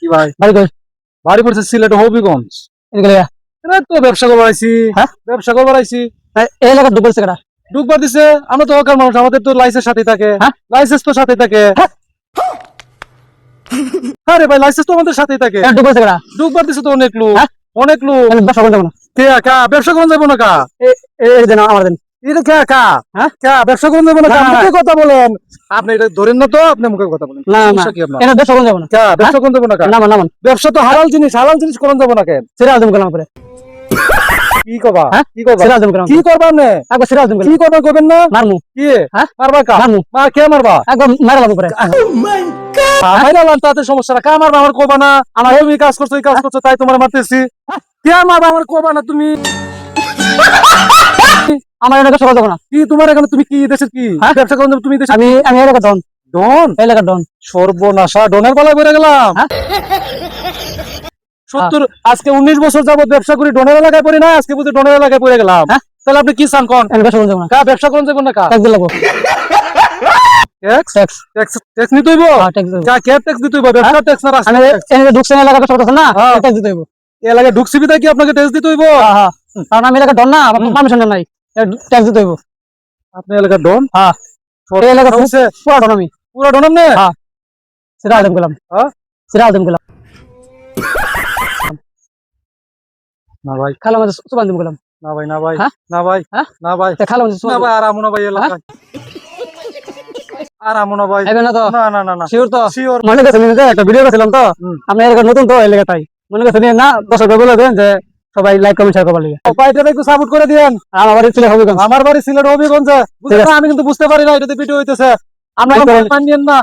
কি ভাই বাড়ি কই? বাড়ি পড়ছে সিলেট হবিগঞ্জ। এদিকে লইয়া। এরা তো ব্যবসা করবার আইছি। হ্যাঁ? ব্যবসা করবার আইছি। এই এলাকা ডুবছে কেডা? ঢুকবার দিছে। আমরা তো ওখান মানুষ, আমাদের তো লাইসেন্স সাথে থাকে। হ্যাঁ? লাইসেন্স তো সাথে থাকে। হ্যাঁ? আরে ভাই লাইসেন্স তো আমাদের সাথেই থাকে। ডুবছে কেডা? ঢুকবার দিছে তো অনেক লোক। হ্যাঁ? অনেক লোক। আমি ব্যবসা করতে যাব না। কে কা ব্যবসা করুন যাবো না কা? এই দেন আমার দেন। এটা কে কা? হ্যাঁ? কা ব্যবসা করুন যাবো না কা? না, না, মুখে না। কথা বলেন। আপনি এটা ধরেন না তো, আপনি মুখে কথা বলেন। না না সমস্যা কি আপনার? এটা ব্যবসা করতে যাব না। কা ব্যবসা করুন যাবো না কা? নামান নামান। ব্যবসা তো হালাল জিনিস করুন যাবো না কেন? সিরাজ দেব গেলাম পরে। কি করবা? হ্যাঁ? কি করবা? সিরাজ দেব গেলাম। কি করবা আপনি? একবার সিরাজ দেব কি গেলাম। করবা করবেন না? মারমু। কি? হ্যাঁ? মারবা কা? মারমু। মা কে মারবা? একবার মারলাম পরে। মাইরালাম তাতে সমস্যা না। কা মারবা আমার কোবা না। আমার এই কাজ করছো এই কাজ করছো তাই তোমার মারতেছি। কে মারবা আমার কোবা না তুমি? আমার এলাকা সকাল যাব না। কি তোমার এখানে তুমি কি দেশের কি? হ্যাঁ? ব্যবসা করুন তুমি দেশের আমি আমি এলাকা ডন। ডন? এলাকা ডন। সর্বনাশা ডনের পালায় বেড়ে গেলাম। হ্যাঁ? 70 আজকে 19 বছর যাবত ব্যবসা করি, ডনের এলাকায় পড়ি না, আজকে বুঝি ডনের এলাকায় পড়ে গেলাম। হ্যাঁ? তাহলে আপনি কি চান কোন? আমি ব্যবসা করতে যাব না। কা ব্যবসা করুন যাবো না কা? ট্যাক্স দিলাম। Tax tax. ট্যাক্স নিতে হইব। হ্যাঁ ট্যাক্স দেব। কা কে ট্যাক্স দিতে হইব? ব্যবসা ট্যাক্স না রাস্তা আমি ট্যাক্স? এখানে ঢুকছেন এলাকা সব আছে না? হ্যাঁ। ট্যাক্স দিতে হইব। এই এলাকায় ঢুকছি বিধায় কি আপনাকে ট্যাক্স দিতে হইব? হ্যাঁ হ্যাঁ। কারণ আমি এলাকা ডন না, আমার পারমিশন নাই। ট্যাক্স দিতে হইব। আপনি এলাকার ডন? হ্যাঁ। এই এলাকা হইছে পুরো ডন আমি। পুরো ডন আপনি? হ্যাঁ। সিরাজ দেব গেলাম। হ্যাঁ? সিরাজ দেব গেলাম। না ভাই, খালা মাঝে সুবান দেব গেলাম। না ভাই, না ভাই, হ্যাঁ? না ভাই, হ্যাঁ? না ভাই, খালা মাঝে না সুবান। ভাই, আর আমো না ভাই এলাকায়। আর আমো না ভাই। আইবে না তো? না না না না। শিওর তো? শিওর। মনে কাছে নিয়ে একটা ভিডিও করেছিলাম তো। হুম। আপনি এলাকা নতুন তো এই এলাকাটাই। মনে কাছে নিয়ে না দর্শক বলে দেন যে সবাই লাইক কমেন্ট শেয়ার করবার লাগে। পাইটা একটু সাপোর্ট করে দিয়েন। আমার বাড়ি ছিল হবিগঞ্জ। আমার বাড়ি সিলেট হবিগঞ্জে। বুঝলেন না, আমি কিন্তু বুঝতে পারি না এটাতে ভিডিও হইতেছে। আপনারা ঠিক আছে। মানিয়েন না।